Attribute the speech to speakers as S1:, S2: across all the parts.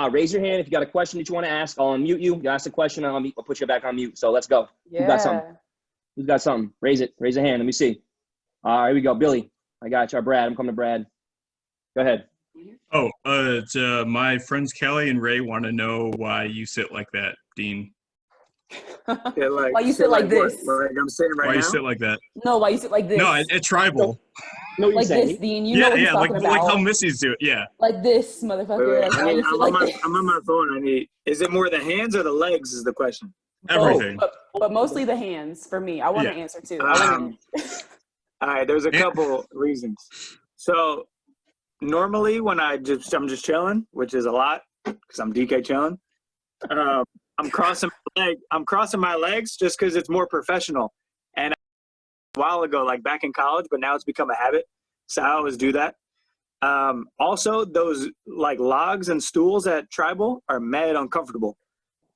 S1: Raise your hand if you got a question that you want to ask. I'll unmute you. You ask a question, I'll put you back on mute. So let's go.
S2: Yeah.
S1: Who got something? Who's got something? Raise it. Raise a hand. Let me see. Here we go. Billy. I got you. Brad. I'm coming to Brad. Go ahead.
S3: It's, my friends Kelly and Ray want to know why you sit like that, Dean.
S4: Yeah, like,
S2: why you sit like this?
S4: Like I'm sitting right now?
S3: Why you sit like that?
S2: No, why you sit like this?
S3: No, it's tribal.
S1: No, you're
S2: like
S1: saying.
S2: this, Dean. You know what he's talking about.
S3: Like how Missy's do it. Yeah.
S2: Like this, motherfucker.
S4: Wait,
S2: Like,
S4: I'm on my phone. Is it more the hands or the legs is the question?
S3: Everything.
S2: But mostly the hands for me. I want to answer too.
S4: All right, there's a couple reasons. So normally when I'm just chilling, which is a lot because I'm DK chilling. I'm crossing my legs just because it's more professional. And a while ago, like back in college, but now it's become a habit. So I always do that. Also, those like logs and stools at Tribal are mad uncomfortable.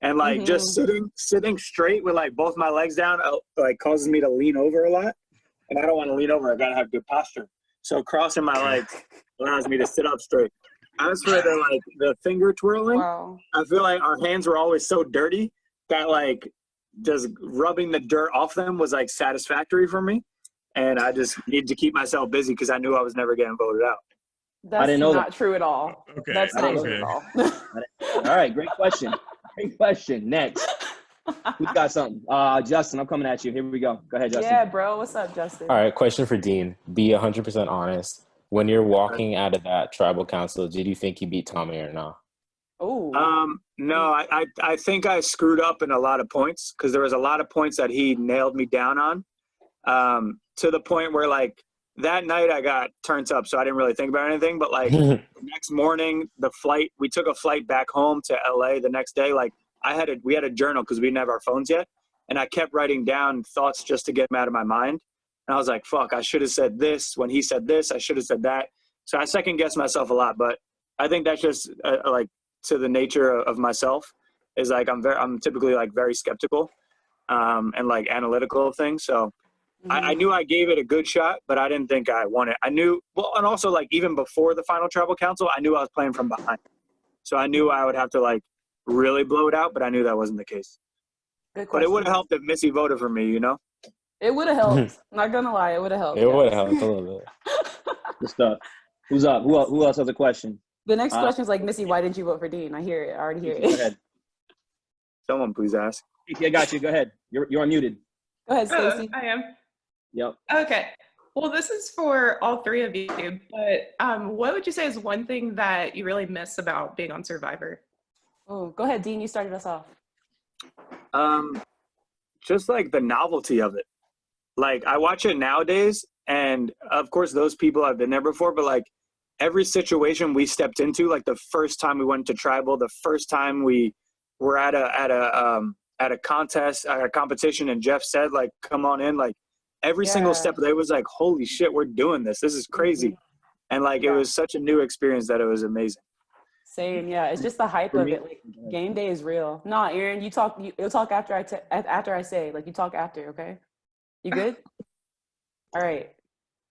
S4: And like just sitting straight with like both my legs down, like causes me to lean over a lot. And I don't want to lean over. I got to have good posture. So crossing my legs allows me to sit up straight. As for the finger twirling, I feel like our hands were always so dirty that like just rubbing the dirt off them was like satisfactory for me. And I just needed to keep myself busy because I knew I was never getting voted out.
S2: That's not true at all.
S3: Okay.
S2: That's not true at all.
S1: All right, great question. Great question. Next. Who's got something? Justin, I'm coming at you. Here we go. Go ahead, Justin.
S2: Yeah, bro. What's up, Justin?
S5: All right, question for Dean. Be 100% honest. When you're walking out of that tribal council, did you think you beat Tommy or not?
S2: Oh.
S4: No, I think I screwed up in a lot of points because there was a lot of points that he nailed me down on. To the point where like that night I got turned up, so I didn't really think about anything. But like the next morning, we took a flight back home to LA the next day. Like we had a journal because we didn't have our phones yet. And I kept writing down thoughts just to get them out of my mind. And I was like, fuck, I should have said this when he said this. I should have said that. So I second guessed myself a lot, but I think that's just like to the nature of myself is like, I'm typically like very skeptical and like analytical of things. So I knew I gave it a good shot, but I didn't think I won it. I knew, well, and also like even before the final tribal council, I knew I was playing from behind. So I knew I would have to like really blow it out, but I knew that wasn't the case. But it would have helped if Missy voted for me, you know?
S2: It would have helped. Not gonna lie, it would have helped.
S5: It would have helped a little bit.
S1: Good stuff. Who's up? Who else has a question?
S2: The next question is like, Missy, why didn't you vote for Dean? I hear it. I already hear it.
S1: Go ahead.
S4: Someone please ask.
S1: I got you. Go ahead. You're unmuted.
S2: Go ahead, Stacey.
S6: I am.
S1: Yep.
S6: Okay. Well, this is for all three of you, but what would you say is one thing that you really miss about being on Survivor?
S2: Oh, go ahead, Dean. You started us off.
S4: Just like the novelty of it. Like I watch it nowadays, and of course those people have been there before, but like every situation we stepped into, like the first time we went to Tribal, the first time we were at a contest, at a competition, and Jeff said like, "Come on in," like every single step there was like, "Holy shit, we're doing this! This is crazy," and like it was such a new experience that it was amazing.
S2: Same, yeah. It's just the hype of it. Like game day is real. Nah, Aaron, you'll talk after I say. Like you talk after, okay? You good? All right,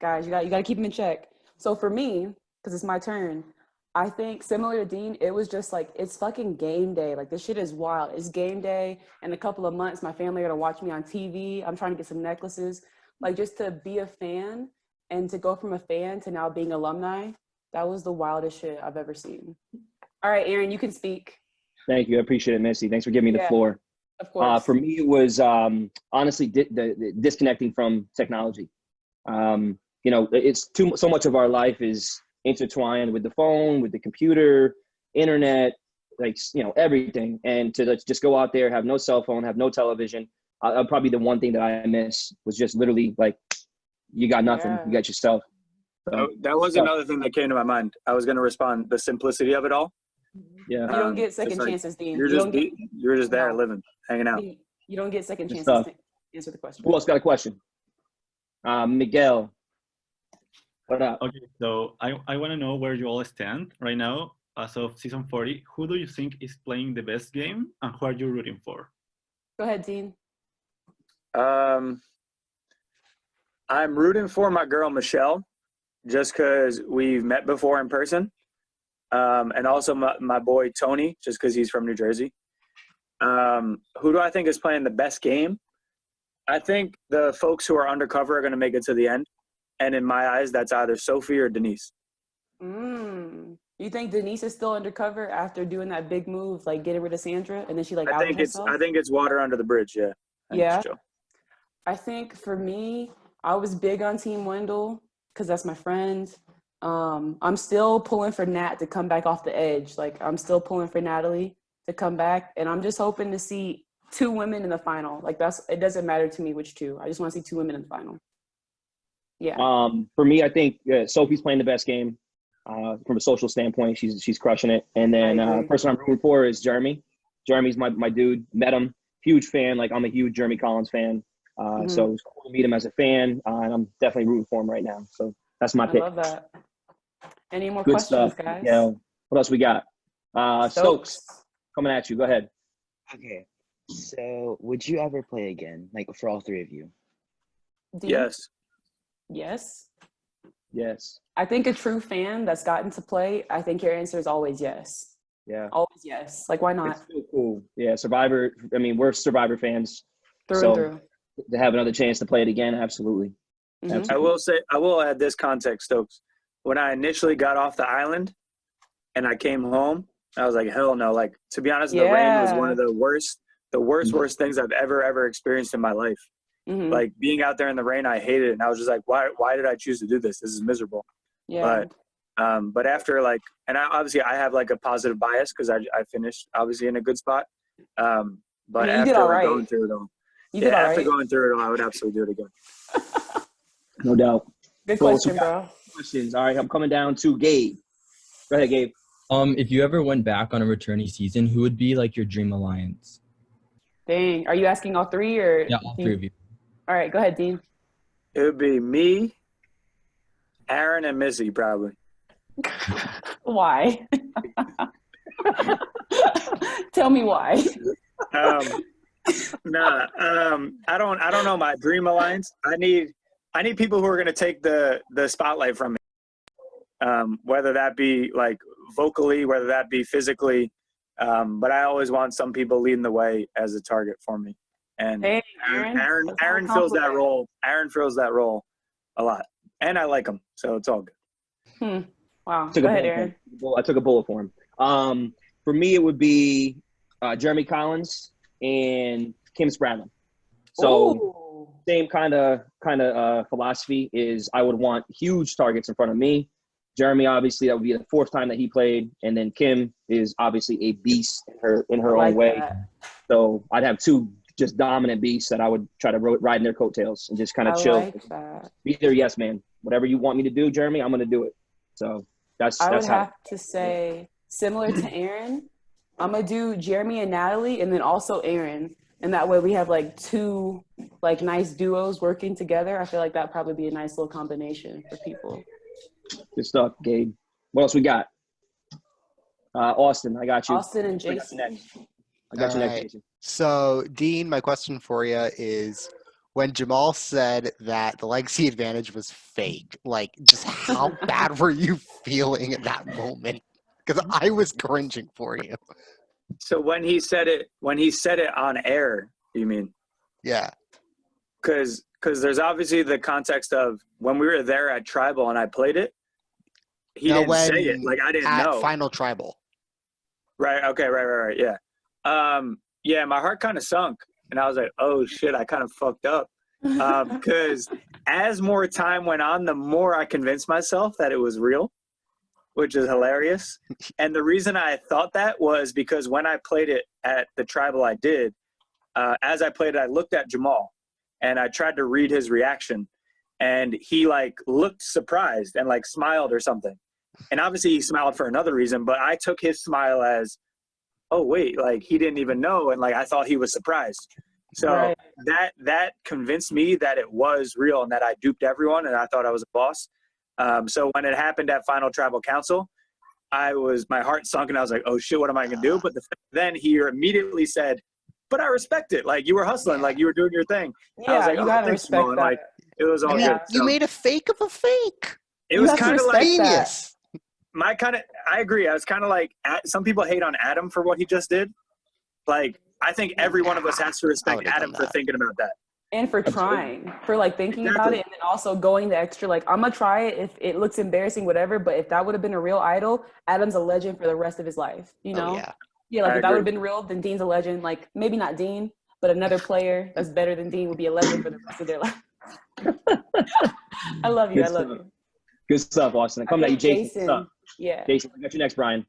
S2: guys, you got to keep them in check. So for me, because it's my turn, I think similar to Dean, it was just like it's fucking game day. Like this shit is wild. It's game day. In a couple of months, my family are gonna watch me on TV. I'm trying to get some necklaces. Like just to be a fan and to go from a fan to now being alumni, that was the wildest shit I've ever seen. All right, Aaron, you can speak.
S1: Thank you. I appreciate it, Missy. Thanks for giving me the floor.
S2: Of course.
S1: For me, it was honestly the disconnecting from technology. You know, it's so much of our life is intertwined with the phone, with the computer, internet, like, you know, everything. And to just go out there, have no cell phone, have no television. Probably the one thing that I miss was just literally like, you got nothing, you got yourself. So,
S4: that was another thing that came to my mind. I was going to respond, the simplicity of it all.
S1: Yeah.
S2: You don't get second chances, Dean.
S4: You're just there living, hanging out.
S2: You don't get second chances to answer the question.
S1: Who else got a question? Miguel. What up?
S7: Okay, so I want to know where you all stand right now as of season 40. Who do you think is playing the best game and who are you rooting for?
S2: Go ahead, Dean.
S4: I'm rooting for my girl, Michelle, just because we've met before in person. and also my boy Tony, just because he's from New Jersey. Who do I think is playing the best game? I think the folks who are undercover are going to make it to the end. And in my eyes, that's either Sophie or Denise.
S2: You think Denise is still undercover after doing that big move, like getting rid of Sandra, and then she like
S4: I
S2: outed
S4: think
S2: herself?
S4: I think it's water under the bridge. Yeah.
S2: Yeah.
S4: Joe.
S2: I think for me, I was big on Team Wendell because that's my friend. I'm still pulling for Nat to come back off the edge. Like I'm still pulling for Natalie to come back, and I'm just hoping to see 2 women in the final. Like it doesn't matter to me which 2. I just want to see 2 women in the final. Yeah.
S1: For me, I think Sophie's playing the best game from a social standpoint. She's crushing it. And then person I'm rooting for is Jeremy. Jeremy's my dude. Met him, huge fan. Like I'm a huge Jeremy Collins fan. So it was cool to meet him as a fan, and I'm definitely rooting for him right now. So that's my pick.
S2: I love that. Any more
S1: Good
S2: questions,
S1: stuff.
S2: guys?
S1: Yeah. What else we got? Stokes, coming at you. Go ahead.
S8: Okay. So, would you ever play again, like for all 3 of you?
S4: Yes.
S2: Yes.
S1: Yes.
S2: I think a true fan that's gotten to play, I think your answer is always yes.
S1: Yeah.
S2: Always yes. Like, why not?
S1: It's so cool. Yeah, Survivor. I mean, we're Survivor fans.
S2: Through and through.
S1: To have another chance to play it again, absolutely.
S2: Mm-hmm.
S4: I will add this context, Stokes. When I initially got off the island and I came home, I was like, hell no. Like, to be honest, the rain was one of the worst things I've ever experienced in my life.
S2: Mm-hmm.
S4: Like being out there in the rain, I hated it. And I was just like, why did I choose to do this? This is miserable.
S2: Yeah.
S4: But after and I have like a positive bias because I finished obviously in a good spot. But
S2: you did
S4: after
S2: all right.
S4: going through it all, going through it all, I would absolutely do it again.
S1: No doubt.
S2: Good question, bro.
S1: Questions. All right, I'm coming down to Gabe. Go ahead, Gabe.
S9: If you ever went back on a returning season, who would be like your dream alliance?
S2: Dang. Are you asking all 3 or?
S9: Yeah, all 3 of you.
S2: All right, go ahead, Dean.
S4: It would be me, Aaron, and Missy, probably.
S2: Why? Tell me why.
S4: I don't know my dream alliance. I need people who are going to take the spotlight from me. Whether that be like vocally, whether that be physically. But I always want some people leading the way as a target for me. And
S2: hey,
S4: Aaron fills that role. Aaron fills that role a lot. And I like him, so it's all good.
S2: Wow. Go ahead, Aaron.
S1: I took a bullet for him. For me, it would be Jeremy Collins and Kim Spradlin. So same kind of philosophy is I would want huge targets in front of me. Jeremy, obviously, that would be the 4th time that he played, and then Kim is obviously a beast in her own way. So I'd have 2 just dominant beasts that I would try to ride in their coattails and just kind of chill.
S2: Like that.
S1: Be there, yes, man. Whatever you want me to do, Jeremy, I'm going to do it. So
S2: I would have to say, similar to Aaron, I'm going to do Jeremy and Natalie and then also Aaron. And that way we have like 2 like nice duos working together. I feel like that'd probably be a nice little combination for people.
S1: Good stuff, Gabe. What else we got? Austin, I got you.
S2: Austin and Jason.
S1: I got you next, Jason.
S10: So, Dean, my question for you is, when Jamal said that the legacy advantage was fake, like, just how bad were you feeling at that moment? Because I was cringing for you.
S4: So when he said it on air, you mean?
S10: Yeah.
S4: Because there's obviously the context of when we were there at Tribal and I played it, he didn't say it. Like, I didn't know.
S10: At Final Tribal.
S4: Right. Okay. Right. Yeah. Yeah, my heart kind of sunk. And I was like, oh, shit, I kind of fucked up. Because as more time went on, the more I convinced myself that it was real, which is hilarious. And the reason I thought that was because when I played it at the Tribal I did, as I played it, I looked at Jamal. And I tried to read his reaction, and he like looked surprised and like smiled or something. And obviously he smiled for another reason, but I took his smile as, oh wait, like he didn't even know. And like, I thought he was surprised. So that convinced me that it was real and that I duped everyone and I thought I was a boss. So when it happened at Final Tribal Council, my heart sunk and I was like, oh shit, what am I going to do? But then he immediately said, but I respect it. Like you were hustling, like you were doing your thing.
S2: Yeah,
S4: I was like,
S2: you gotta respect that.
S4: Like, it was all good.
S10: You made a fake of a fake.
S4: It was kind of like
S10: genius.
S4: I agree. I was kind of like, some people hate on Adam for what he just did. Like, I think every one of us has to respect
S10: would've done
S4: Adam for
S10: that.
S4: thinking about that.
S2: And for trying, for like thinking about it, and then also going the extra, like, I'm gonna try it if it looks embarrassing, whatever. But if that would have been a real idol, Adam's a legend for the rest of his life. You know?
S10: Oh,
S2: Yeah, like
S4: I
S2: if that would have
S4: agree.
S2: been real, then Dean's a legend. Like maybe not Dean, but another player that's better than Dean would be a legend for the rest of their life. I love you. I love you.
S1: Good stuff, Austin. Coming at you, Jason. What's up?
S2: Yeah.
S1: Jason, I got you next, Brian.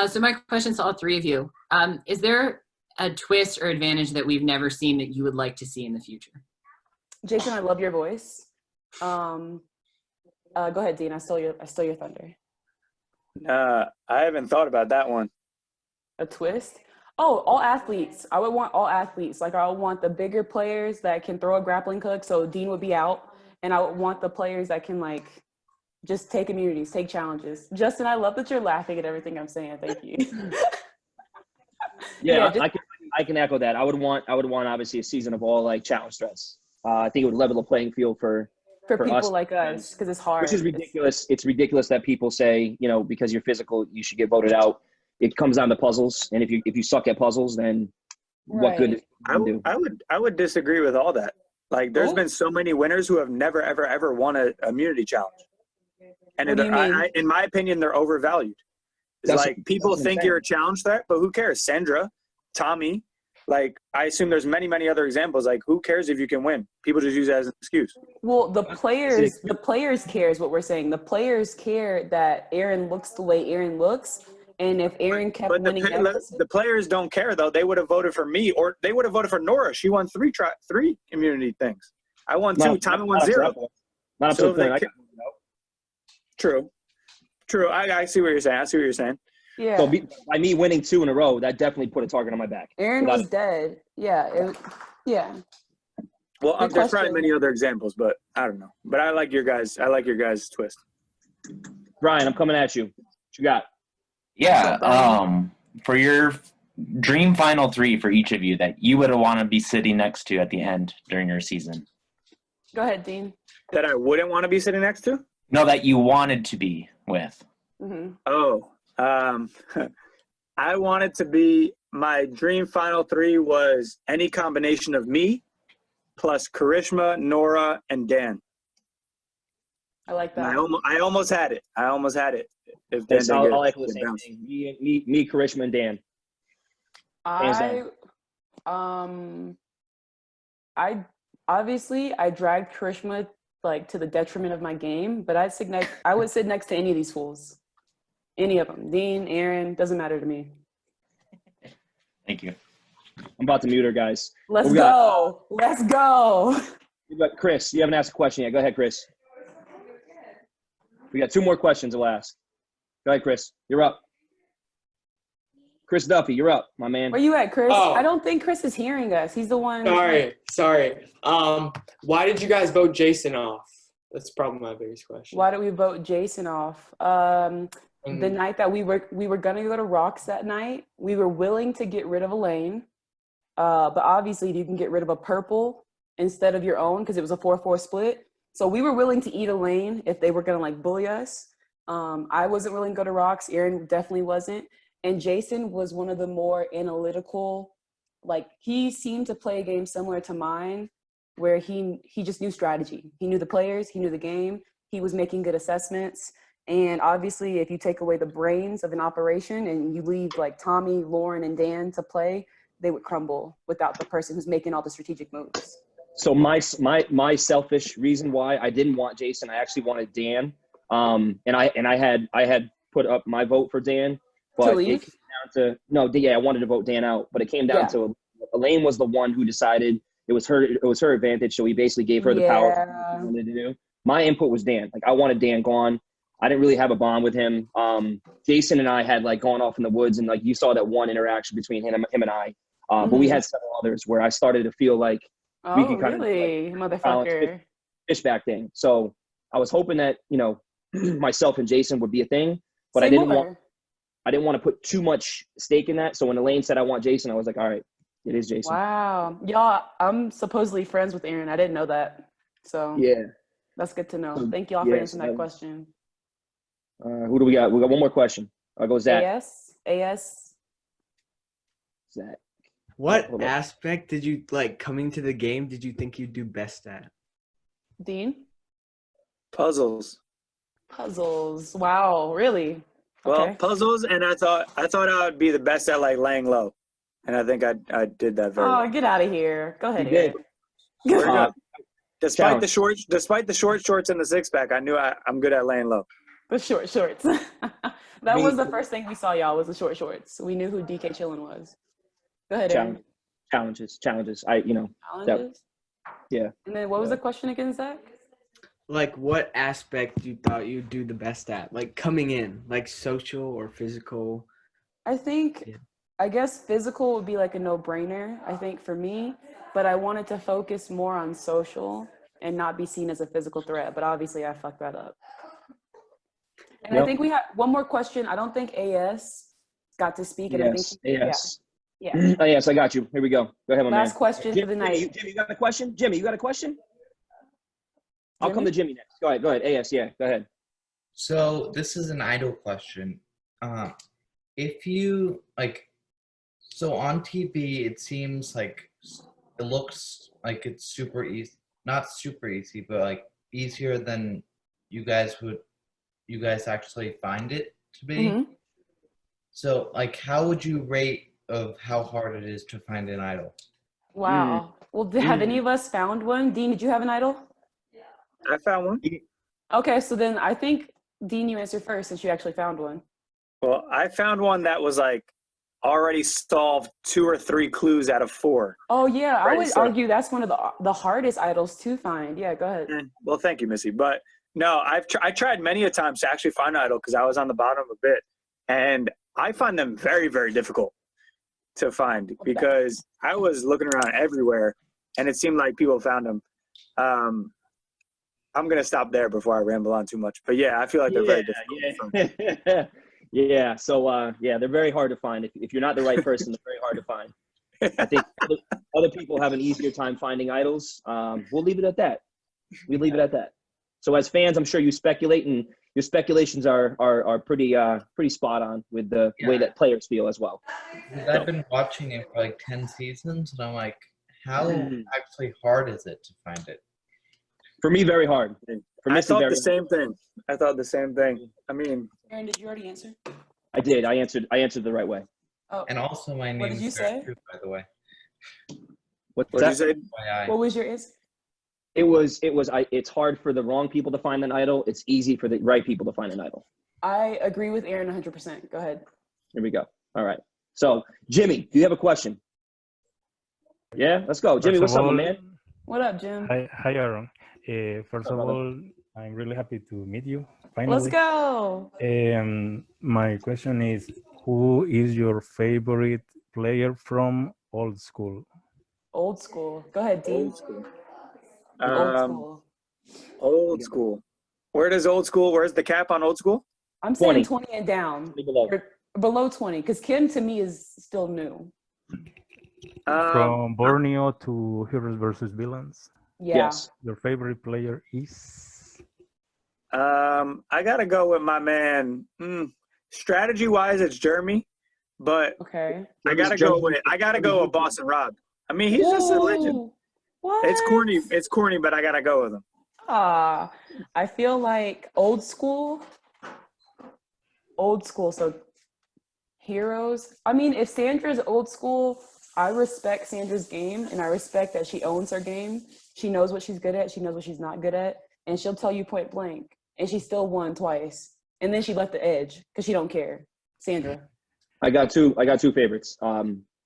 S11: So my question to all three of you. Is there a twist or advantage that we've never seen that you would like to see in the future?
S2: Jason, I love your voice. Go ahead, Dean. I stole your thunder.
S4: I haven't thought about that one.
S2: A twist? Oh, all athletes. I would want all athletes. Like I would want the bigger players that can throw a grappling hook, so Dean would be out. And I would want the players that can like just take immunities, take challenges. Justin, I love that you're laughing at everything I'm saying. Thank you.
S1: Yeah, I can echo that. I would want obviously a season of all like challenge threats. I think it would level the playing field for
S2: people
S1: us,
S2: like us, because it's hard.
S1: Which is ridiculous. It's ridiculous that people say, you know, because you're physical, you should get voted out. It comes down to puzzles, and if you suck at puzzles, then what good does it do?
S4: I would disagree with all that. Like, there's been so many winners who have never ever won a immunity challenge, and in my opinion, they're overvalued. It's like people think you're a challenge threat, but who cares? Sandra, Tommy, like I assume there's many other examples. Like, who cares if you can win? People just use it as an excuse.
S2: Well, the players care is what we're saying. The players care that Aaron looks the way Aaron looks. And if Aaron kept winning,
S4: the players don't care though. They would have voted for me, or they would have voted for Nora. She won three immunity things. I won two. Tommy won zero.
S1: Not up to the point.
S4: True. I see what you're saying.
S2: Yeah.
S1: So by me winning 2 in a row, that definitely put a target on my back.
S2: Aaron was dead. Yeah.
S4: Well, there's probably many other examples, but I don't know. But I like your guys' twist.
S1: Brian, I'm coming at you. What you got?
S12: Yeah. For your dream final 3 for each of you that you would want to be sitting next to at the end during your season.
S2: Go ahead, Dean.
S4: That I wouldn't want to be sitting next to?
S12: No, that you wanted to be with.
S2: Mm-hmm.
S4: Oh, I wanted to be, my dream final 3 was any combination of me plus Karishma, Nora, and Dan.
S2: I like that.
S4: I almost had it. If
S1: Dan I'll echo the same thing. Me, Karishma, and Dan.
S2: I obviously dragged Karishma like to the detriment of my game, but I would sit next to any of these fools. Any of them. Dean, Aaron, doesn't matter to me.
S12: Thank you.
S1: I'm about to mute her, guys.
S2: Let's go.
S1: But Chris, you haven't asked a question yet. Go ahead, Chris. We got 2 more questions we'll ask. Go ahead, Chris. You're up. Chris Duffy, you're up, my man.
S2: Where you at, Chris?
S13: Oh.
S2: I don't think Chris is hearing us. He's the one.
S13: Sorry. Why did you guys vote Jason off? That's probably my biggest question.
S2: Why did we vote Jason off? The night that we were gonna go to Rocks that night, we were willing to get rid of Elaine, but obviously you can get rid of a purple instead of your own because it was a 4-4 split. So we were willing to eat Elaine if they were gonna like bully us. I wasn't willing to go to Rocks. Aaron definitely wasn't. And Jason was one of the more analytical, like he seemed to play a game similar to mine, where he just knew strategy. He knew the players, he knew the game, he was making good assessments. And obviously, if you take away the brains of an operation and you leave like Tommy, Lauren, and Dan to play, they would crumble without the person who's making all the strategic moves.
S1: So my selfish reason why I didn't want Jason, I actually wanted Dan. And I had put up my vote for Dan, but
S2: to leave?
S1: It came down to I wanted to vote Dan out, but it came down to Elaine was the one who decided it was her advantage, so we basically gave her the power she wanted to do. My input was Dan. Like I wanted Dan gone. I didn't really have a bond with him. Jason and I had like gone off in the woods, and like you saw that one interaction between him and I. But we had several others where I started to feel like we could kind of
S2: motherfucker
S1: fishback thing. So I was hoping that myself and Jason would be a thing, but I didn't want to put too much stake in that. So when Elaine said I want Jason, I was like, all right, it is Jason.
S2: Wow, y'all, I'm supposedly friends with Aaron. I didn't know that. So
S1: yeah,
S2: that's good to know. Thank y'all for answering that question.
S1: Who do we got? We got one more question. I'll go Zach.
S2: AS.
S1: Zach.
S14: What
S1: Hold up.
S14: aspect did you like coming to the game? Did you think you'd do best at?
S2: Dean?
S4: Puzzles.
S2: Puzzles. Wow, really?
S4: Well,
S2: Okay.
S4: puzzles, and I thought I would be the best at like laying low, and I think I did that very
S2: Oh,
S4: well.
S2: get out of here. Go ahead,
S1: You did.
S2: Eric.
S4: Word up. Despite the
S1: challenge.
S4: short shorts and the six pack, I knew I'm good at laying low.
S2: The short shorts. That was the first thing we saw, y'all, was the short shorts. We knew who DK Chillin was. Go ahead, Aaron.
S1: Challenges.
S2: Challenges?
S1: Yeah.
S2: And then what was the question again, Zach?
S14: Like what aspect you thought you'd do the best at? Like coming in, like social or physical?
S2: I guess physical would be like a no-brainer, I think, for me. But I wanted to focus more on social and not be seen as a physical threat. But obviously I fucked that up. And I think we have one more question. I don't think AS got to speak. And
S1: Yes.
S2: Yeah.
S1: Yes, I got you. Here we go. Go ahead, my man.
S2: Last question for the night.
S1: Jimmy, you got a question? Jimmy, you got a question? I'll come to Jimmy next. Go ahead. AS, yeah, go ahead.
S15: So this is an idol question. If you so on TV, it seems like it looks like it's super easy, not super easy, but like easier than you guys actually find it to be.
S2: Mm-hmm.
S15: So like, how would you rate of how hard it is to find an idol?
S2: Wow. Well, have any of us found one? Dean, did you have an idol?
S4: I found one.
S2: Okay, so then I think, Dean, you answer first since you actually found one.
S4: Well, I found one that was like already solved 2 or 3 clues out of 4.
S2: Oh yeah, I would argue that's one of the hardest idols to find. Yeah, go ahead.
S4: Well, thank you, Missy. But no, I tried many a times to actually find an idol because I was on the bottom a bit, and I find them very, very difficult to find because I was looking around everywhere, and it seemed like people found them. I'm gonna stop there before I ramble on too much. But yeah, I feel like they're very difficult.
S1: Yeah. So they're very hard to find. If you're not the right person, they're very hard to find. I think other people have an easier time finding idols. We'll leave it at that. So as fans, I'm sure you speculate, and your speculations are pretty spot on with the way that players feel as well.
S15: I've been watching it for like 10 seasons, and I'm like, how actually hard is it to find it?
S1: For me, very hard.
S4: I thought the same thing. I mean,
S2: Aaron, did you already answer?
S1: I did. I answered the right way.
S2: Oh.
S15: And also my name
S2: did you say?
S15: too, by the way.
S1: What
S4: did you say?
S2: What was your answer?
S1: It's hard for the wrong people to find an idol. It's easy for the right people to find an idol.
S2: I agree with Aaron 100%. Go ahead.
S1: Here we go. All right. So, Jimmy, do you have a question? Yeah, let's go. Jimmy, what's up, my man?
S2: What up, Jim?
S16: Hi, Aaron. First of all, I'm really happy to meet you. Finally.
S2: Let's go.
S16: My question is, who is your favorite player from old school?
S2: Old school. Go ahead, Dean.
S4: Old school. Where does old school? Where's the cap on old school?
S2: I'm saying 20 and down. Below 20, because Kim to me is still new.
S16: From Borneo to Heroes versus Villains.
S2: Yeah.
S1: Yes.
S16: Your favorite player is?
S4: I gotta go with my man. Strategy wise, it's Jeremy, but
S2: okay.
S4: I gotta go with Boston Rob. I mean, he's just a legend.
S2: What?
S4: It's corny, but I gotta go with him.
S2: I feel like old school. So Heroes. I mean, if Sandra's old school, I respect Sandra's game, and I respect that she owns her game. She knows what she's good at. She knows what she's not good at, and she'll tell you point blank. And she still won twice, and then she left the edge because she don't care. Sandra.
S1: I got two favorites.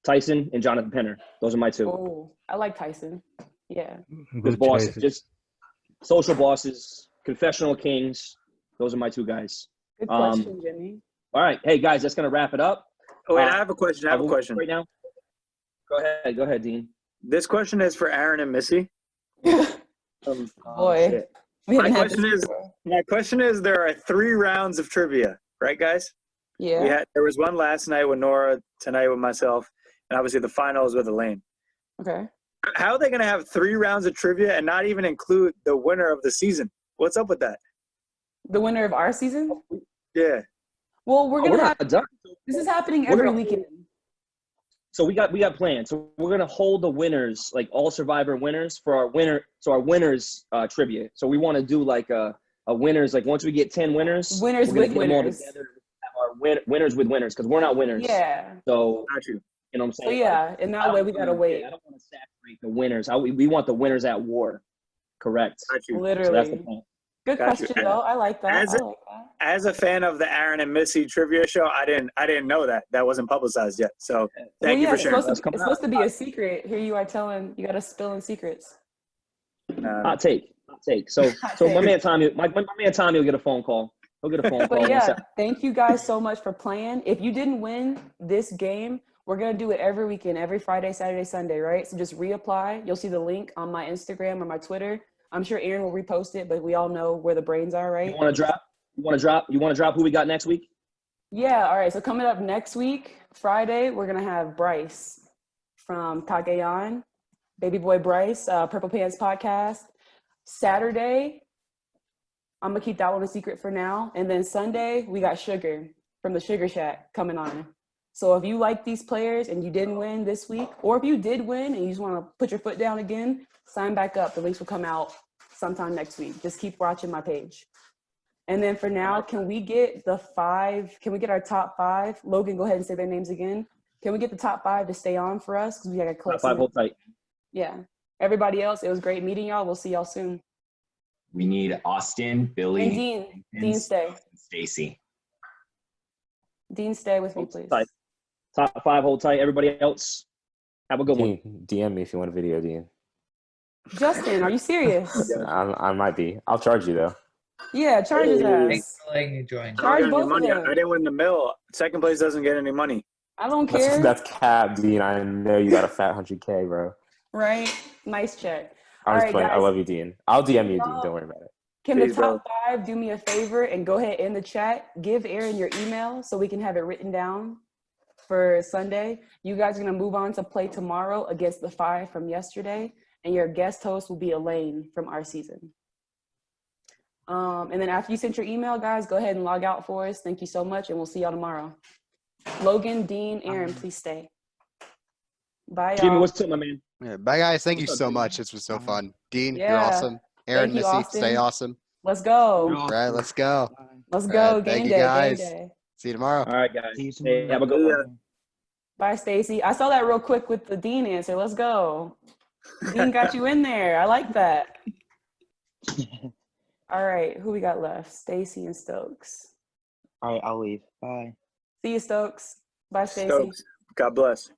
S1: Tyson and Jonathan Penner. Those are my two.
S2: Oh, I like Tyson. Yeah.
S1: Good bosses, just social bosses, confessional kings. Those are my two guys.
S2: Good question, Jimmy.
S1: All right, hey guys, that's gonna wrap it up.
S4: Oh, wait, I have a question.
S1: Right now. Go ahead, Dean.
S4: This question is for Aaron and Missy.
S2: Boy,
S4: my question is: there are 3 rounds of trivia, right, guys?
S2: Yeah.
S4: There was one last night with Nora, tonight with myself, and obviously the finals with Elaine.
S2: Okay.
S4: How are they going to have 3 rounds of trivia and not even include the winner of the season? What's up with that?
S2: The winner of our season?
S4: Yeah.
S2: Well, we're
S1: Oh,
S2: gonna
S1: we're
S2: have
S1: not done.
S2: this is happening
S1: We're
S2: every
S1: gonna
S2: weekend.
S1: So we got plans. So we're gonna hold the winners, like all Survivor winners, for our winner. So our winners trivia. So we want to do like a winners. Like once we get 10 winners,
S2: Winners
S1: we're gonna
S2: with
S1: get them all
S2: winners.
S1: together. Have our winners with winners because we're not winners.
S2: Yeah.
S1: So
S4: Got you.
S1: you know what I'm
S2: So
S1: saying?
S2: yeah, and that way we gotta wait.
S1: I don't want to saturate the winners. We want the winners at war. Correct.
S4: Got you.
S1: So that's the
S2: Literally.
S1: plan.
S2: Good
S4: Got you.
S2: question though. I like that.
S4: As
S2: I
S4: a,
S2: like that.
S4: as a fan of the Aaron and Missy trivia show, I didn't know that wasn't publicized yet. So thank you for sharing.
S2: It's supposed to be a secret. Here you are telling you gotta spill in secrets.
S1: Hot take. So my man Tommy, my man Tommy will get a phone call. He'll get a phone call.
S2: But yeah, thank you guys so much for playing. If you didn't win this game, we're gonna do it every weekend, every Friday, Saturday, Sunday, right? So just reapply. You'll see the link on my Instagram or my Twitter. I'm sure Aaron will repost it, but we all know where the brains are, right?
S1: You want to drop who we got next week?
S2: Yeah, all right. So coming up next week, Friday, we're gonna have Bryce from Kagayan, Baby Boy Bryce, Purple Pants Podcast. Saturday, I'm gonna keep that one a secret for now. And then Sunday, we got Sugar from the Sugar Shack coming on. So if you like these players and you didn't win this week, or if you did win and you just want to put your foot down again, sign back up. The links will come out sometime next week. Just keep watching my page. And then for now, can we get our top 5? Logan, go ahead and say their names again. Can we get the top 5 to stay on for us? Because we got to collect
S1: Top 5, hold tight.
S2: Yeah. Everybody else, it was great meeting y'all. We'll see y'all soon.
S17: We need Austin, Billy,
S2: And Dean. Dean, stay.
S17: and Stacy.
S2: Dean, stay with me, please.
S1: Tight. Top 5, hold tight. Everybody else, have a good one.
S5: DM me if you want a video, Dean.
S2: Justin, are you serious?
S5: I might be. I'll charge you though.
S2: Yeah, charge his
S15: Thanks
S2: ass.
S15: for letting me join.
S2: Charge both of
S4: money.
S2: them.
S4: I didn't win the mill. Second place doesn't get any money.
S2: I don't care.
S5: That's cap, Dean. I know you got a fat 100K, bro.
S2: Right? Nice check.
S5: I was
S2: All right,
S5: playing. I
S2: guys.
S5: love you, Dean. I'll DM you, Dean. Don't worry about it.
S2: Can the top 5 do me a favor and go ahead in the chat, give Aaron your email so we can have it written down for Sunday. You guys are going to move on to play tomorrow against the 5 from yesterday, and your guest host will be Elaine from our season. And then after you sent your email, guys, go ahead and log out for us. Thank you so much, and we'll see y'all tomorrow. Logan, Dean, Aaron, please stay. Bye, y'all.
S1: Jimmy, what's up, my man?
S10: Yeah, bye, guys. Thank you
S1: What's up,
S10: so
S1: Dean?
S10: much. This was so fun. Dean, you're
S2: Yeah.
S10: awesome. Aaron,
S2: Thank you,
S10: Missy,
S2: Austin.
S10: stay awesome.
S2: Let's go.
S10: All right, let's go.
S2: Let's
S10: All
S2: go.
S10: right,
S2: Game
S10: thank you,
S2: day.
S10: guys.
S2: Game day.
S10: See you tomorrow.
S1: All right, guys.
S8: See you
S1: Hey, have a good one.
S2: Bye, Stacy. I saw that real quick with the Dean answer. Let's go. Dean got you in there. I like that. All right, who we got left? Stacy and Stokes.
S8: All right, I'll leave. Bye.
S2: See you, Stokes. Bye, Stacy.
S4: Stokes. God bless.